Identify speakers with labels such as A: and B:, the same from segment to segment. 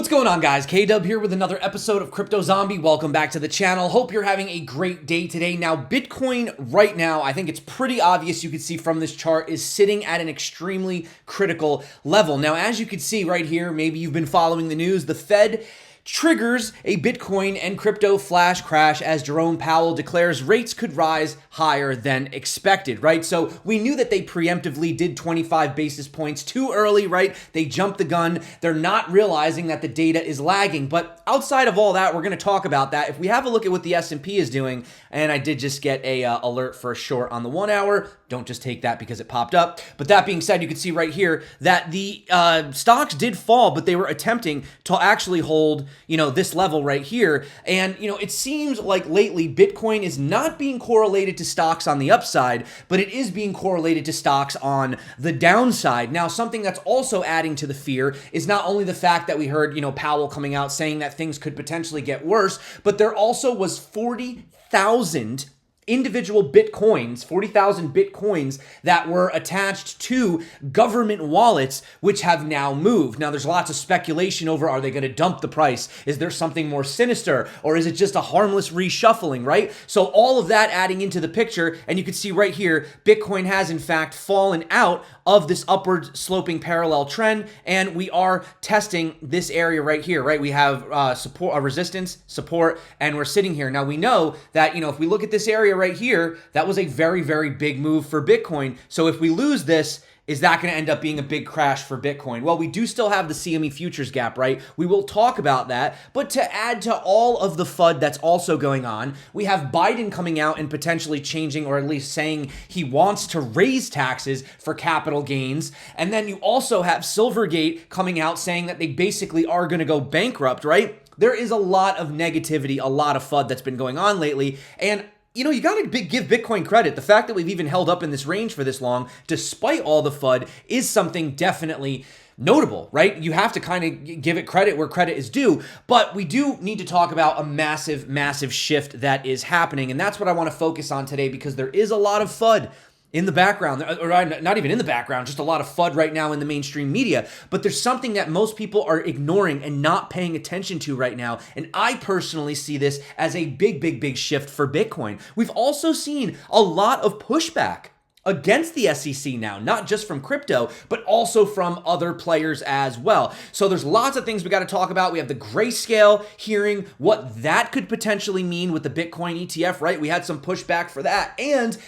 A: What's going on, guys? K-Dub here with another episode of Crypto Zombie. Welcome back to the channel. Hope you're having a great day today. Now, Bitcoin right now, I think it's pretty obvious, you can see from this chart, is sitting at an extremely critical level. Now, as you can see right here, maybe you've been following the news, the Fed triggers a Bitcoin and crypto flash crash as Jerome Powell declares rates could rise higher than expected, right? So we knew that they preemptively did 25 basis points too early, right? They jumped the gun. They're not realizing that the data is lagging. But outside of all that, we're going to talk about that. If we have a look at what the S&P is doing, and I did just get a alert for a short on the 1 hour. Don't just take that because it popped up. But that being said, you can see right here that the stocks did fall, but they were attempting to actually hold, this level right here. And, it seems like lately Bitcoin is not being correlated to stocks on the upside, but it is being correlated to stocks on the downside. Now, something that's also adding to the fear is not only the fact that we heard, Powell coming out saying that things could potentially get worse, but there also was 40,000 individual Bitcoins, 40,000 Bitcoins that were attached to government wallets, which have now moved. Now, there's lots of speculation over, are they going to dump the price? Is there something more sinister? Or is it just a harmless reshuffling, right? So all of that adding into the picture, and you can see right here, Bitcoin has in fact fallen out of this upward sloping parallel trend, and we are testing this area right here, right? We have support, resistance, support, and we're sitting here. Now, we know that, if we look at this area right here, that was a very, very big move for Bitcoin. So if we lose this, is that going to end up being a big crash for Bitcoin? Well, we do still have the CME futures gap, right? We will talk about that. But to add to all of the FUD that's also going on, we have Biden coming out and potentially changing, or at least saying he wants to raise taxes for capital gains. And then you also have Silvergate coming out saying that they basically are going to go bankrupt, right? There is a lot of negativity, a lot of FUD that's been going on lately. And you got to give Bitcoin credit. The fact that we've even held up in this range for this long, despite all the FUD, is something definitely notable, right? You have to kind of give it credit where credit is due, but we do need to talk about a massive, massive shift that is happening, and that's what I want to focus on today, because there is a lot of FUD in the background, or not even in the background, just a lot of FUD right now in the mainstream media. But there's something that most people are ignoring and not paying attention to right now. And I personally see this as a big, big, big shift for Bitcoin. We've also seen a lot of pushback against the SEC now, not just from crypto, but also from other players as well. So there's lots of things we got to talk about. We have the Grayscale hearing, what that could potentially mean with the Bitcoin ETF, right? We had some pushback for that. And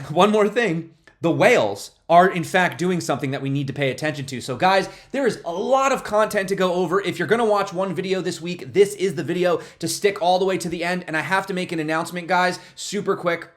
A: one more thing, the whales are in fact doing something that we need to pay attention to. So guys, there is a lot of content to go over. If you're gonna watch one video this week, this is the video to stick all the way to the end. And I have to make an announcement, guys, super quick.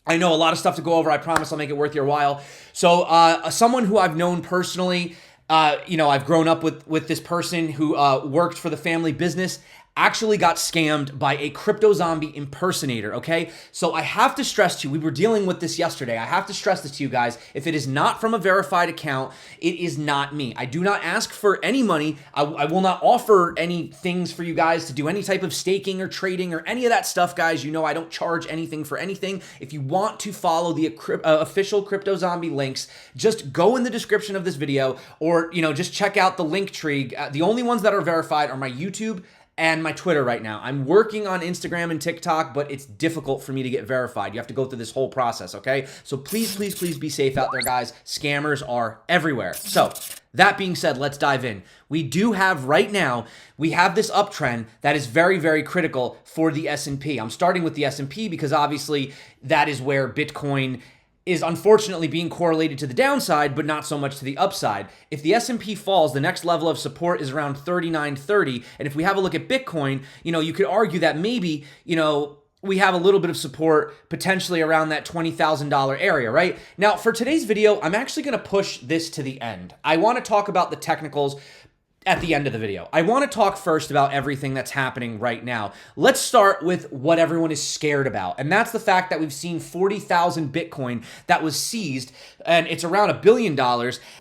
A: I know a lot of stuff to go over. I promise I'll make it worth your while. So someone who I've known personally, I've grown up with this person who worked for the family business, actually got scammed by a crypto zombie impersonator, okay? So I have to stress to you, we were dealing with this yesterday. I have to stress this to you guys. If it is not from a verified account, it is not me. I do not ask for any money. I will not offer any things for you guys to do any type of staking or trading or any of that stuff, guys. I don't charge anything for anything. If you want to follow the official crypto zombie links, just go in the description of this video, or, just check out the link tree. The only ones that are verified are my YouTube and my Twitter right now. I'm working on Instagram and TikTok, but it's difficult for me to get verified. You have to go through this whole process, okay? So please, please, please be safe out there, guys. Scammers are everywhere. So that being said, let's dive in. We do have right now, we have this uptrend that is very, very critical for the S&P. I'm starting with the S&P because obviously that is where Bitcoin is unfortunately being correlated to the downside, but not so much to the upside. If the S&P falls, the next level of support is around 3930. And if we have a look at Bitcoin, you could argue that maybe, we have a little bit of support potentially around that $20,000 area, right? Now, for today's video, I'm actually going to push this to the end. I want to talk about the technicals at the end of the video. I want to talk first about everything that's happening right now. Let's start with what everyone is scared about. And that's the fact that we've seen 40,000 Bitcoin that was seized, and it's around $1 billion.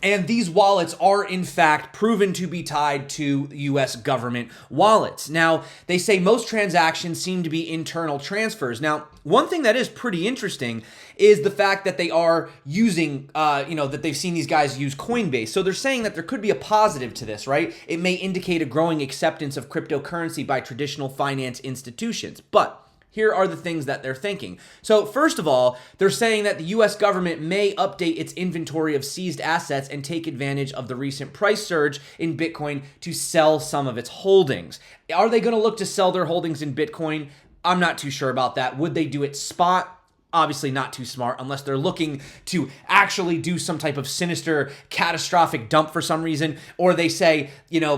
A: And these wallets are in fact proven to be tied to US government wallets. Now, they say most transactions seem to be internal transfers. Now, one thing that is pretty interesting is the fact that they are using, that they've seen these guys use Coinbase. So they're saying that there could be a positive to this, right? It may indicate a growing acceptance of cryptocurrency by traditional finance institutions. But here are the things that they're thinking. So first of all, they're saying that the US government may update its inventory of seized assets and take advantage of the recent price surge in Bitcoin to sell some of its holdings. Are they going to look to sell their holdings in Bitcoin? I'm not too sure about that. Would they do it spot? Obviously not too smart unless they're looking to actually do some type of sinister, catastrophic dump for some reason, or they say,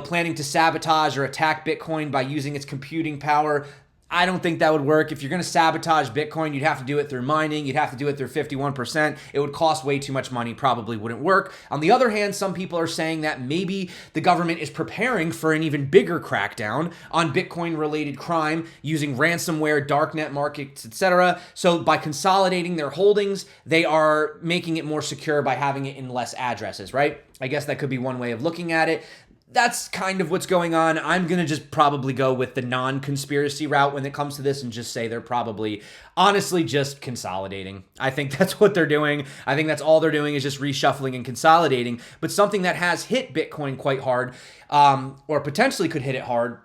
A: planning to sabotage or attack Bitcoin by using its computing power. I don't think that would work. If you're going to sabotage Bitcoin, you'd have to do it through mining. You'd have to do it through 51%. It would cost way too much money, probably wouldn't work. On the other hand, some people are saying that maybe the government is preparing for an even bigger crackdown on Bitcoin-related crime using ransomware, darknet markets, etc. So by consolidating their holdings, they are making it more secure by having it in less addresses, right? I guess that could be one way of looking at it. That's kind of what's going on. I'm going to just probably go with the non-conspiracy route when it comes to this and just say they're probably honestly just consolidating. I think that's what they're doing. I think that's all they're doing is just reshuffling and consolidating. But something that has hit Bitcoin quite hard, or potentially could hit it hard,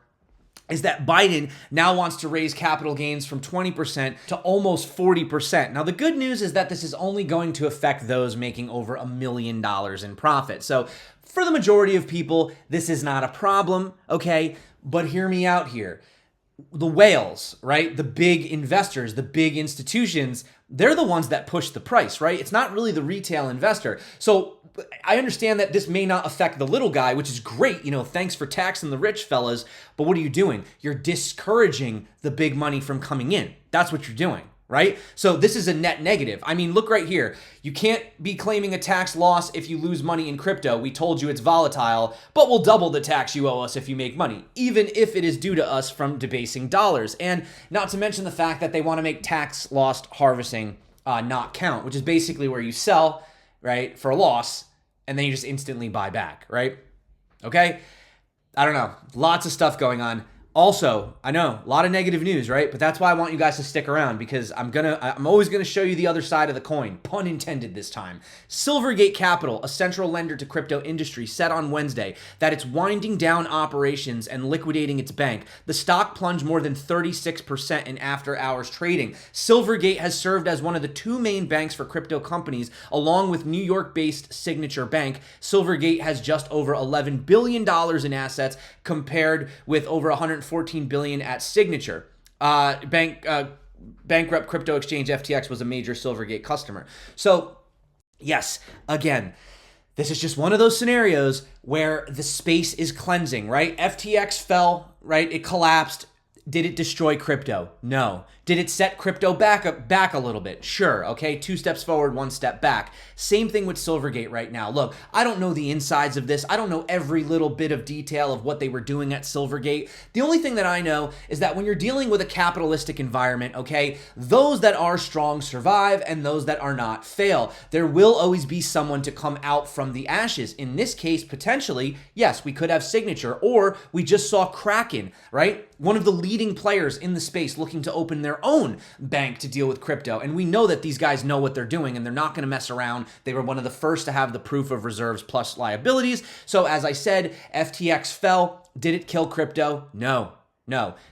A: is that Biden now wants to raise capital gains from 20% to almost 40%. Now, the good news is that this is only going to affect those making over $1 million in profit. So for the majority of people, this is not a problem, okay? But hear me out here. The whales, right? The big investors, the big institutions, they're the ones that push the price, right? It's not really the retail investor. So I understand that this may not affect the little guy, which is great. Thanks for taxing the rich, fellas. But what are you doing? You're discouraging the big money from coming in. That's what you're doing, right? So this is a net negative. I mean, look right here. You can't be claiming a tax loss if you lose money in crypto. We told you it's volatile, but we'll double the tax you owe us if you make money, even if it is due to us from debasing dollars. And not to mention the fact that they want to make tax loss harvesting not count, which is basically where you sell, right, for a loss, and then you just instantly buy back, right? Okay? I don't know. Lots of stuff going on. Also, I know, a lot of negative news, right? But that's why I want you guys to stick around, because I'm always gonna show you the other side of the coin, pun intended this time. Silvergate Capital, a central lender to crypto industry, said on Wednesday that it's winding down operations and liquidating its bank. The stock plunged more than 36% in after-hours trading. Silvergate has served as one of the two main banks for crypto companies, along with New York-based Signature Bank. Silvergate has just over $11 billion in assets, compared with over $114 billion at Signature. Bankrupt crypto exchange FTX was a major Silvergate customer. So, yes, again, this is just one of those scenarios where the space is cleansing, right? FTX fell, right? It collapsed. Did it destroy crypto? No. Did it set crypto back a little bit? Sure, okay? 2 steps forward, 1 step back. Same thing with Silvergate right now. Look, I don't know the insides of this. I don't know every little bit of detail of what they were doing at Silvergate. The only thing that I know is that when you're dealing with a capitalistic environment, okay, those that are strong survive and those that are not fail. There will always be someone to come out from the ashes. In this case, potentially, yes, we could have Signature, or we just saw Kraken, right? One of the leading players in the space looking to open their own bank to deal with crypto. And we know that these guys know what they're doing and they're not going to mess around. They were one of the first to have the proof of reserves plus liabilities. So as I said, FTX fell. Did it kill crypto? No.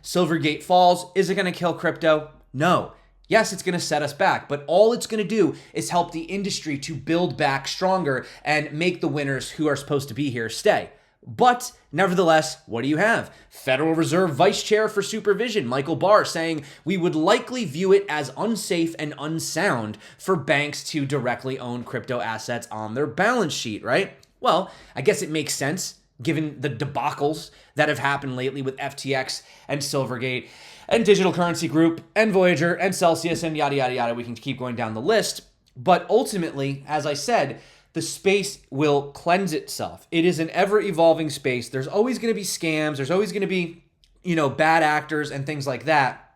A: Silvergate falls. Is it going to kill crypto? No. Yes, it's going to set us back, but all it's going to do is help the industry to build back stronger and make the winners who are supposed to be here stay. But nevertheless, what do you have? Federal Reserve Vice Chair for Supervision, Michael Barr, saying we would likely view it as unsafe and unsound for banks to directly own crypto assets on their balance sheet, right? Well, I guess it makes sense given the debacles that have happened lately with FTX and Silvergate and Digital Currency Group and Voyager and Celsius and yada, yada, yada. We can keep going down the list. But ultimately, as I said, the space will cleanse itself. It is an ever-evolving space. There's always going to be scams. There's always going to be, bad actors and things like that.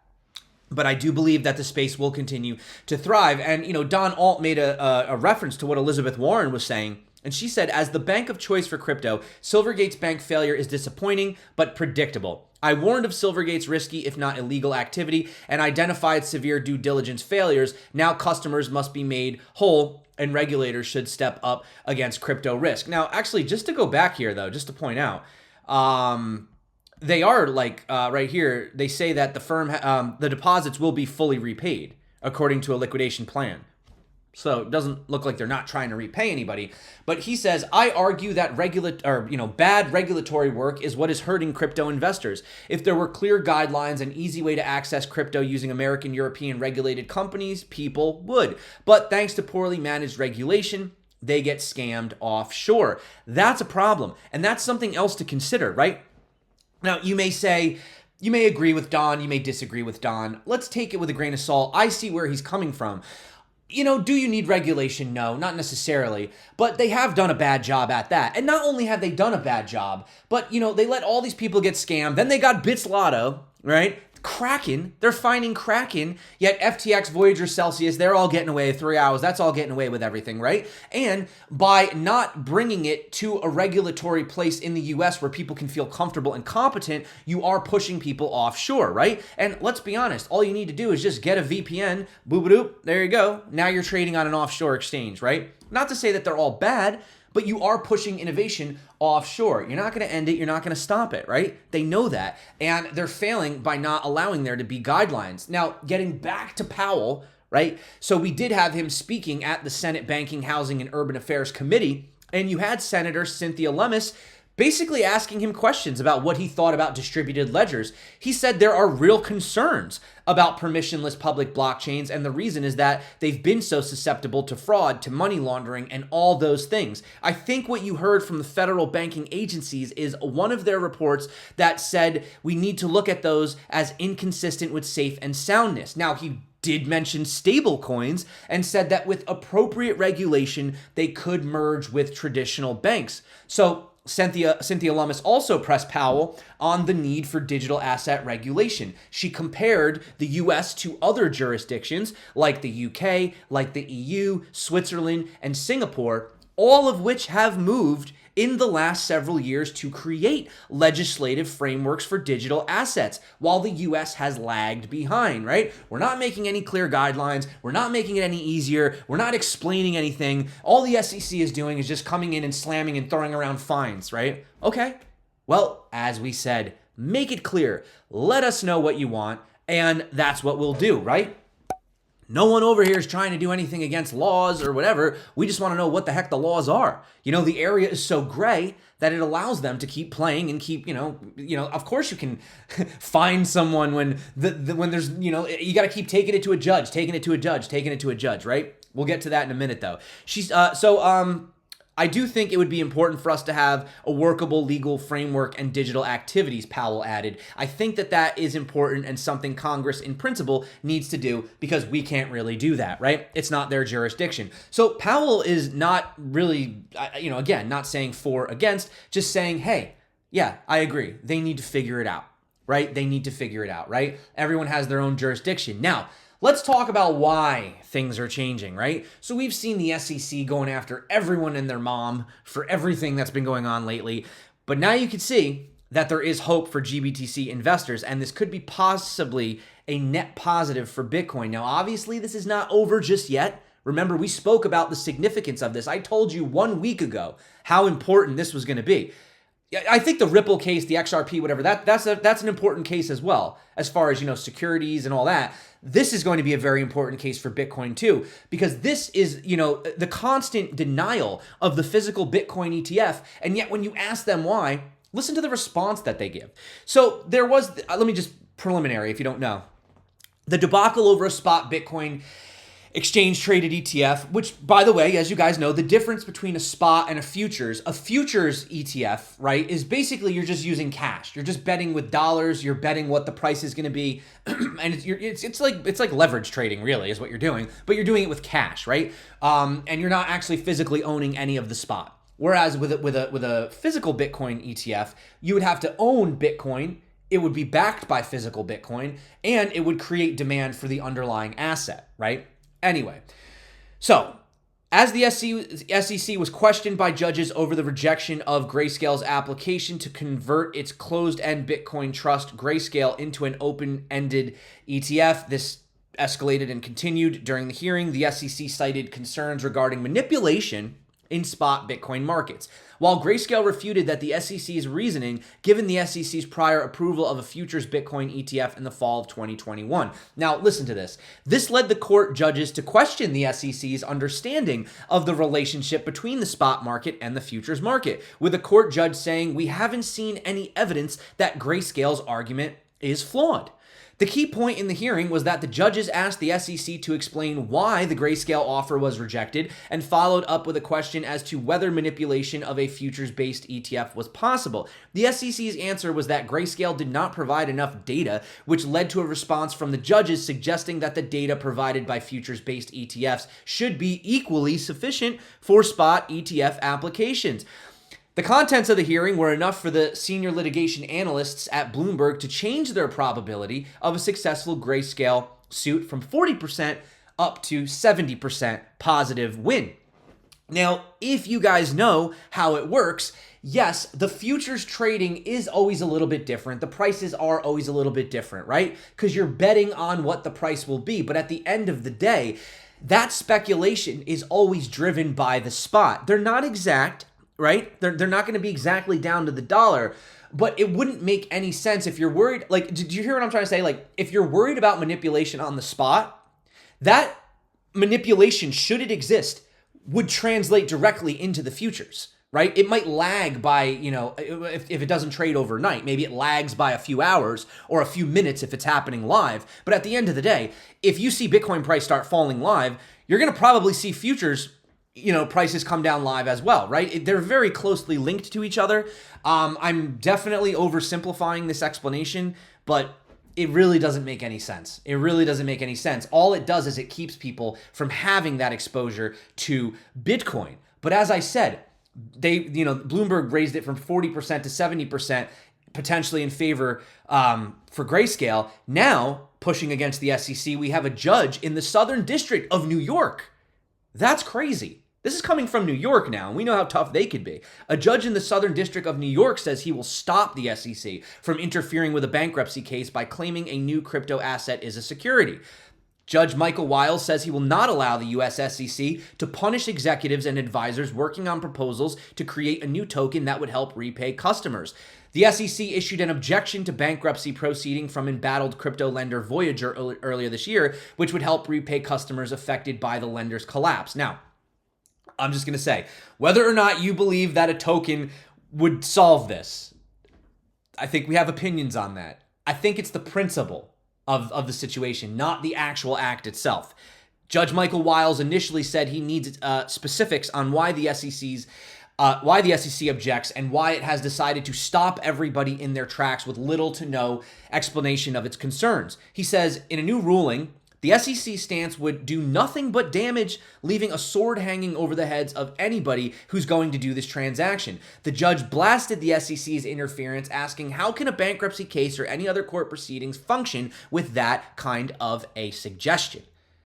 A: But I do believe that the space will continue to thrive. And, Don Alt made a reference to what Elizabeth Warren was saying. And she said, as the bank of choice for crypto, Silvergate's bank failure is disappointing but predictable. I warned of Silvergate's risky, if not illegal, activity and identified severe due diligence failures. Now customers must be made whole and regulators should step up against crypto risk. Now, actually, just to go back here, though, just to point out, they are like right here, they say that the firm, the deposits will be fully repaid according to a liquidation plan. So it doesn't look like they're not trying to repay anybody. But he says, I argue that bad regulatory work is what is hurting crypto investors. If there were clear guidelines and easy way to access crypto using American, European regulated companies, people would. But thanks to poorly managed regulation, they get scammed offshore. That's a problem. And that's something else to consider, right? Now, you may say, you may agree with Don, you may disagree with Don. Let's take it with a grain of salt. I see where he's coming from. Do you need regulation? No, not necessarily. But they have done a bad job at that. And not only have they done a bad job, but, they let all these people get scammed. Then they got Bits Lotto, right? Kraken, they're finding Kraken, yet FTX, Voyager, Celsius, they're all getting away with 3 hours. That's all getting away with everything, right? And by not bringing it to a regulatory place in the US where people can feel comfortable and competent, you are pushing people offshore, right? And let's be honest, all you need to do is just get a VPN, boop-a-doop, there you go. Now you're trading on an offshore exchange, right? Not to say that they're all bad, but you are pushing innovation offshore. You're not going to end it. You're not going to stop it, right? They know that. And they're failing by not allowing there to be guidelines. Now, getting back to Powell, right? So we did have him speaking at the Senate Banking, Housing, and Urban Affairs Committee. And you had Senator Cynthia Lummis basically asking him questions about what he thought about distributed ledgers. He said there are real concerns about permissionless public blockchains, and the reason is that they've been so susceptible to fraud, to money laundering, and all those things. I think what you heard from the federal banking agencies is one of their reports that said we need to look at those as inconsistent with safe and soundness. Now, he did mention stable coins and said that with appropriate regulation, they could merge with traditional banks. So Cynthia Lummis also pressed Powell on the need for digital asset regulation. She compared the US to other jurisdictions like the UK, like the EU, Switzerland, and Singapore, all of which have moved in the last several years to create legislative frameworks for digital assets, while the US has lagged behind, right? We're not making any clear guidelines. We're not making it any easier. We're not explaining anything. All the SEC is doing is just coming in and slamming and throwing around fines, right? Okay. Well, as we said, make it clear. Let us know what you want, and that's what we'll do, right? No one over here is trying to do anything against laws or whatever. We just want to know what the heck the laws are. The area is so gray that it allows them to keep playing and keep, of course you can find someone when there's, you got to keep taking it to a judge, right? We'll get to that in a minute though. I do think it would be important for us to have a workable legal framework and digital activities, Powell added. I think that is important and something Congress in principle needs to do because we can't really do that, right? It's not their jurisdiction. So Powell is not really, again, not saying for, against, just saying, hey, yeah, I agree. They need to figure it out, right? Right? Everyone has their own jurisdiction. Now, let's talk about why things are changing, right? So we've seen the SEC going after everyone and their mom for everything that's been going on lately. But now you can see that there is hope for GBTC investors, and this could be possibly a net positive for Bitcoin. Now, obviously, this is not over just yet. Remember, we spoke about the significance of this. I told you 1 week ago how important this was going to be. I think the Ripple case, the XRP, whatever, that's an important case as well, as far as, securities and all that. This is going to be a very important case for Bitcoin too, because this is, the constant denial of the physical Bitcoin ETF. And yet when you ask them why, listen to the response that they give. So there was, let me just preliminary if you don't know, the debacle over a spot Bitcoin exchange traded ETF, which, by the way, as you guys know, the difference between a spot and a futures ETF, right, is basically you're just using cash. You're just betting with dollars. You're betting what the price is going to be, and it's like leverage trading, really, is what you're doing. But you're doing it with cash, right? And you're not actually physically owning any of the spot. Whereas with a physical Bitcoin ETF, you would have to own Bitcoin. It would be backed by physical Bitcoin, and it would create demand for the underlying asset, right? Anyway, so As the SEC was questioned by judges over the rejection of Grayscale's application to convert its closed-end Bitcoin trust Grayscale into an open-ended ETF, this escalated and continued during the hearing. The SEC cited concerns regarding manipulation in spot Bitcoin markets, while Grayscale refuted that the SEC's reasoning, given the SEC's prior approval of a futures Bitcoin ETF in the fall of 2021. Now, listen to this. This led the court judges to question the SEC's understanding of the relationship between the spot market and the futures market, with the court judge saying, "We haven't seen any evidence that Grayscale's argument is flawed." The key point in the hearing was that the judges asked the SEC to explain why the Grayscale offer was rejected and followed up with a question as to whether manipulation of a futures-based ETF was possible. The SEC's answer was that Grayscale did not provide enough data, which led to a response from the judges suggesting that the data provided by futures-based ETFs should be equally sufficient for spot ETF applications. The contents of the hearing were enough for the senior litigation analysts at Bloomberg to change their probability of a successful Grayscale suit from 40% up to 70% positive win. Now, if you guys know how it works, yes, the futures trading is always a little bit different. The prices are always a little bit different, right? Because you're betting on what the price will be. But at the end of the day, that speculation is always driven by the spot. They're not exact, right? They're not going to be exactly down to the dollar, but it wouldn't make any sense if you're worried. Like, did you hear what I'm trying to say? Like, if you're worried about manipulation on the spot, that manipulation, should it exist, would translate directly into the futures, right? It might lag by, if it doesn't trade overnight, maybe it lags by a few hours or a few minutes if it's happening live. But at the end of the day, if you see Bitcoin price start falling live, you're going to probably see futures prices come down live as well, right? They're very closely linked to each other. I'm definitely oversimplifying this explanation, but it really doesn't make any sense. It really doesn't make any sense. All it does is it keeps people from having that exposure to Bitcoin. But as I said, Bloomberg raised it from 40% to 70%, potentially in favor for Grayscale. Now, pushing against the SEC, we have a judge in the Southern District of New York. That's crazy. This is coming from New York now, and we know how tough they could be. A judge in the Southern District of New York says he will stop the SEC from interfering with a bankruptcy case by claiming a new crypto asset is a security. Judge Michael Wiles says he will not allow the U.S. SEC to punish executives and advisors working on proposals to create a new token that would help repay customers. The SEC issued an objection to bankruptcy proceeding from embattled crypto lender Voyager earlier this year, which would help repay customers affected by the lender's collapse. Now, I'm just going to say, whether or not you believe that a token would solve this, I think we have opinions on that. I think it's the principle of the situation, not the actual act itself. Judge Michael Wiles initially said he needs specifics on why the SEC objects and why it has decided to stop everybody in their tracks with little to no explanation of its concerns. He says, in a new ruling, the SEC stance would do nothing but damage, leaving a sword hanging over the heads of anybody who's going to do this transaction. The judge blasted the SEC's interference, asking, how can a bankruptcy case or any other court proceedings function with that kind of a suggestion?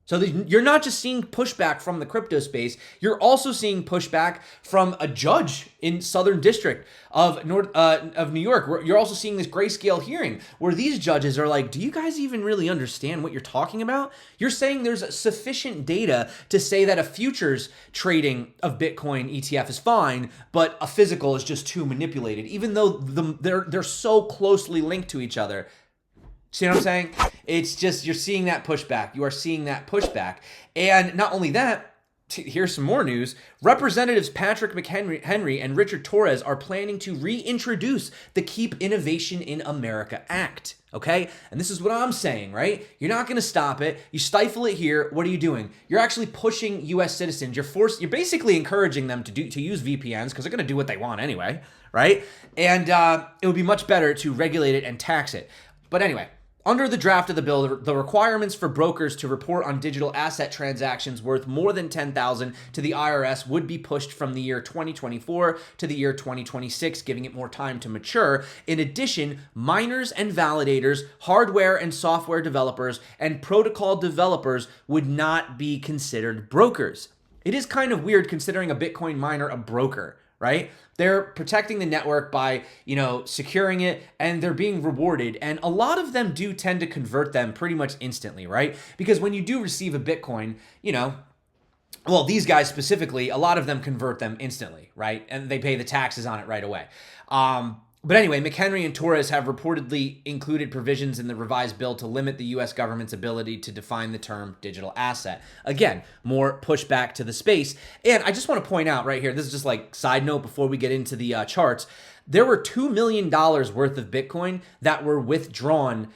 A: So you're not just seeing pushback from the crypto space, you're also seeing pushback from a judge in Southern District of New York. You're also seeing this Grayscale hearing where these judges are like, do you guys even really understand what you're talking about? You're saying there's sufficient data to say that a futures trading of Bitcoin ETF is fine, but a physical is just too manipulated, even though they're so closely linked to each other. See what I'm saying? It's just, you're seeing that pushback. You are seeing that pushback. And not only that, here's some more news. Representatives Patrick McHenry and Richard Torres are planning to reintroduce the Keep Innovation in America Act. Okay? And this is what I'm saying, right? You're not going to stop it. You stifle it here. What are you doing? You're actually pushing U.S. citizens. You're basically encouraging them to use VPNs because they're going to do what they want anyway, right? And it would be much better to regulate it and tax it. But anyway, under the draft of the bill, the requirements for brokers to report on digital asset transactions worth more than $10,000 to the IRS would be pushed from the year 2024 to the year 2026, giving it more time to mature. In addition, miners and validators, hardware and software developers, and protocol developers would not be considered brokers. it is kind of weird considering a Bitcoin miner a broker, right? They're protecting the network by, securing it, and they're being rewarded. And a lot of them do tend to convert them pretty much instantly, right? Because when you do receive a Bitcoin, well, these guys specifically, a lot of them convert them instantly, right? And they pay the taxes on it right away. But anyway, McHenry and Torres have reportedly included provisions in the revised bill to limit the U.S. government's ability to define the term digital asset. Again, more pushback to the space. And I just want to point out right here, this is just like side note before we get into the charts, there were $2 million worth of Bitcoin that were withdrawn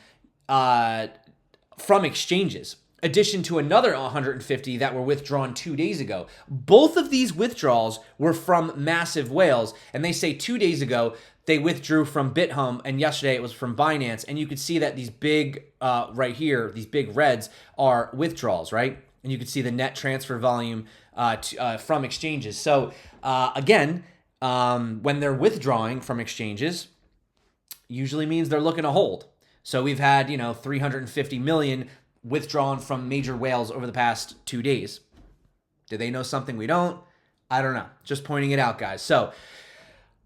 A: from exchanges. Addition to another 150 that were withdrawn 2 days ago. Both of these withdrawals were from massive whales, and they say 2 days ago they withdrew from BitHum, and yesterday it was from Binance. And you could see that these big, right here, these big reds are withdrawals, right? And you can see the net transfer volume from exchanges. So again, when they're withdrawing from exchanges, usually means they're looking to hold. So we've had, 350 million withdrawn from major whales over the past 2 days. Do they know something we don't? I don't know. Just pointing it out, guys. So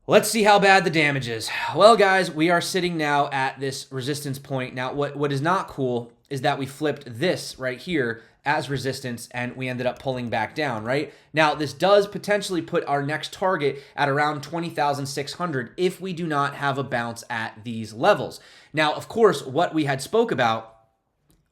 A: let's see how bad the damage is. Well, guys, we are sitting now at this resistance point. Now, what is not cool is that we flipped this right here as resistance and we ended up pulling back down, right? Now, this does potentially put our next target at around 20,600 if we do not have a bounce at these levels. Now, of course, what we had spoke about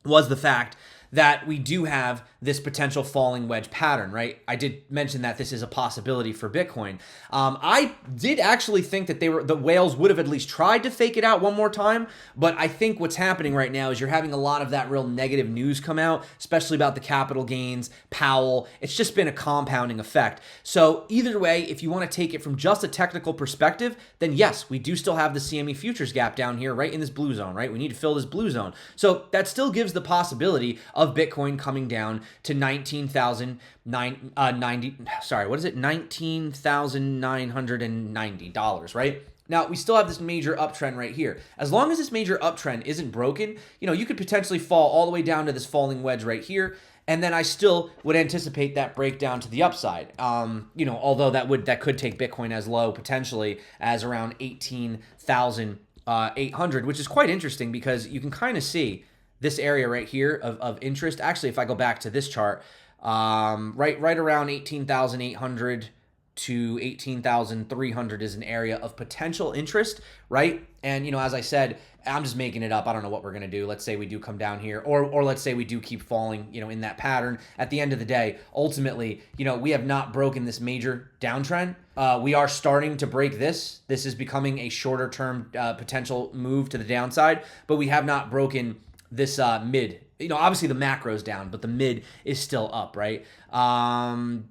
A: was the fact that we do have this potential falling wedge pattern, right? I did mention that this is a possibility for Bitcoin. I did actually think that the whales would have at least tried to fake it out one more time, but I think what's happening right now is you're having a lot of that real negative news come out, especially about the capital gains, Powell. It's just been a compounding effect. So either way, if you want to take it from just a technical perspective, then yes, we do still have the CME futures gap down here, right in this blue zone, right? We need to fill this blue zone. So that still gives the possibility of Bitcoin coming down to $19,990, right? Now, we still have this major uptrend right here. As long as this major uptrend isn't broken, you could potentially fall all the way down to this falling wedge right here. And then I still would anticipate that breakdown to the upside. Although that could take Bitcoin as low potentially as around 18,800, which is quite interesting because you can kind of see this area right here of interest. Actually, if I go back to this chart, right around 18,800 to 18,300 is an area of potential interest, right? And, as I said, I'm just making it up. I don't know what we're going to do. Let's say we do come down here, or let's say we do keep falling, in that pattern. At the end of the day, ultimately, we have not broken this major downtrend. We are starting to break this. This is becoming a shorter term potential move to the downside, but we have not broken this mid. Obviously the macro's down, but the mid is still up, right?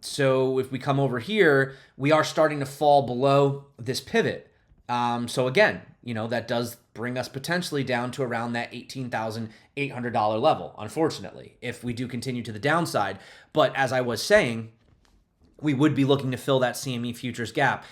A: So if we come over here, we are starting to fall below this pivot. So again, that does bring us potentially down to around that $18,800 level, unfortunately, if we do continue to the downside. But as I was saying, we would be looking to fill that CME futures gap,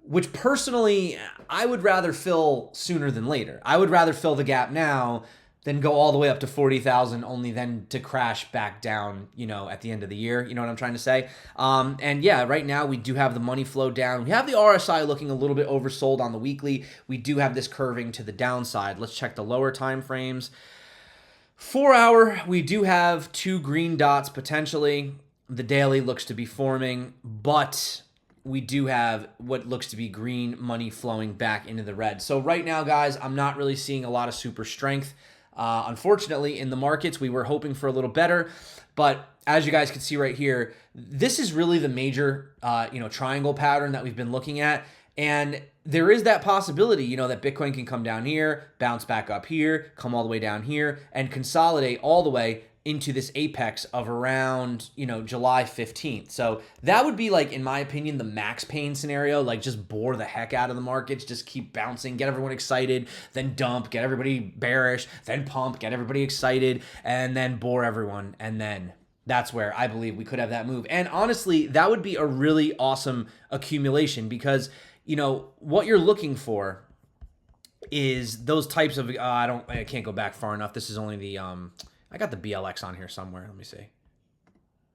A: which personally, I would rather fill sooner than later. I would rather fill the gap now than go all the way up to 40,000 only then to crash back down, at the end of the year. You know what I'm trying to say? And yeah, right now we do have the money flow down. We have the RSI looking a little bit oversold on the weekly. We do have this curving to the downside. Let's check the lower time frames. 4 hour, we do have 2 green dots potentially. The daily looks to be forming, but we do have what looks to be green money flowing back into the red. So right now, guys, I'm not really seeing a lot of super strength. Unfortunately, in the markets, we were hoping for a little better, but as you guys can see right here, this is really the major, triangle pattern that we've been looking at. And there is that possibility, that Bitcoin can come down here, bounce back up here, come all the way down here, and consolidate all the way into this apex of around, July 15th. So that would be, like, in my opinion, the max pain scenario, like just bore the heck out of the markets, just keep bouncing, get everyone excited, then dump, get everybody bearish, then pump, get everybody excited, and then bore everyone. And then that's where I believe we could have that move. And honestly, that would be a really awesome accumulation because, what you're looking for is those types of, I can't go back far enough. This is only the, I got the BLX on here somewhere. Let me see.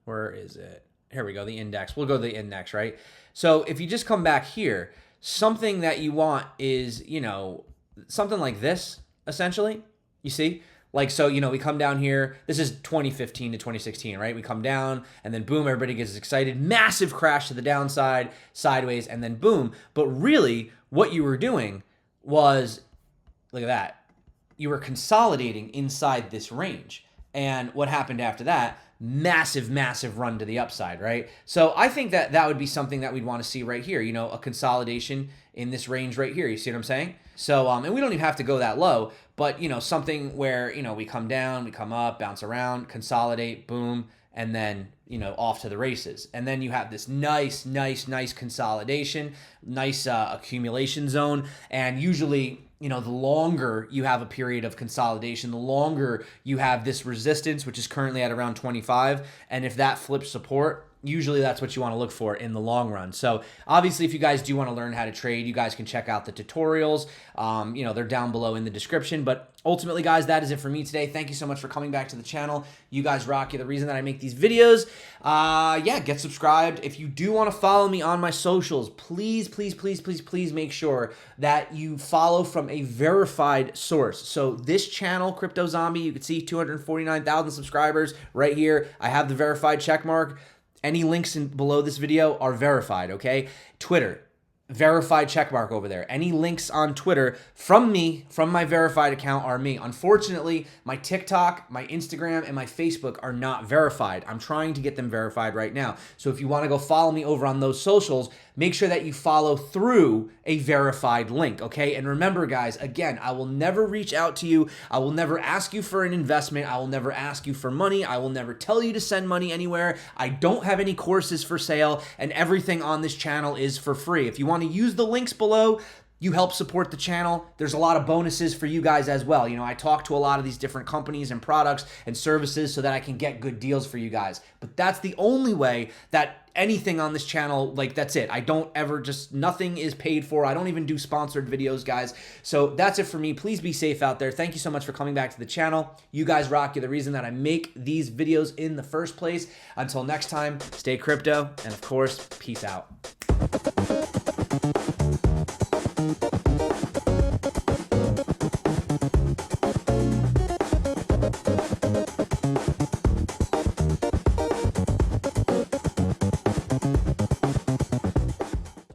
A: Where is it? here we go, the index. We'll go to the index, right? So if you just come back here, something that you want is, you know, something like this, essentially. You see? Like, so, you know, we come down here. This is 2015 to 2016, right? We come down, and then boom, everybody gets excited. Massive crash to the downside, sideways, and then boom. But really, what you were doing was, look at that. You were consolidating inside this range. And what happened after that? Massive, massive run to the upside, right? So I think that that would be something that we'd want to see right here, you know, a consolidation in this range right here. You see what I'm saying? So, and we don't even have to go that low, but, you know, something where, you know, we come down, we come up, bounce around, consolidate, boom, and then, you know, off to the races. And then you have this nice consolidation, nice accumulation zone. And usually, you know, the longer you have a period of consolidation, the longer you have this resistance, which is currently at around 25. And if that flips support, usually that's what you want to look for in the long run. So obviously, if you guys do want to learn how to trade, you guys can check out the tutorials. You know, they're down below in the description. But ultimately, guys, that is it for me today. Thank you so much for coming back to the channel. You guys rock. You're the reason that I make these videos. Yeah, get subscribed. If you do want to follow me on my socials, please make sure that you follow from a verified source. So this channel, Crypto Zombie, you can see 249,000 subscribers right here. I have the verified check mark. Any links below this video are verified, okay? Twitter, verified checkmark over there. Any links on Twitter from me, from my verified account, are me. Unfortunately, my TikTok, my Instagram, and my Facebook are not verified. I'm trying to get them verified right now. So if you want to go follow me over on those socials, make sure that you follow through a verified link, okay? And remember, guys, again, I will never reach out to you. I will never ask you for an investment. I will never ask you for money. I will never tell you to send money anywhere. I don't have any courses for sale, and everything on this channel is for free. If you want to use the links below, you help support the channel. There's a lot of bonuses for you guys as well. You know, I talk to a lot of these different companies and products and services so that I can get good deals for you guys. But that's the only way that anything on this channel, like, that's it. I don't ever nothing is paid for. I don't even do sponsored videos, guys. So that's it for me. Please be safe out there. Thank you so much for coming back to the channel. You guys rock. You're the reason that I make these videos in the first place. Until next time, stay crypto, and of course, peace out.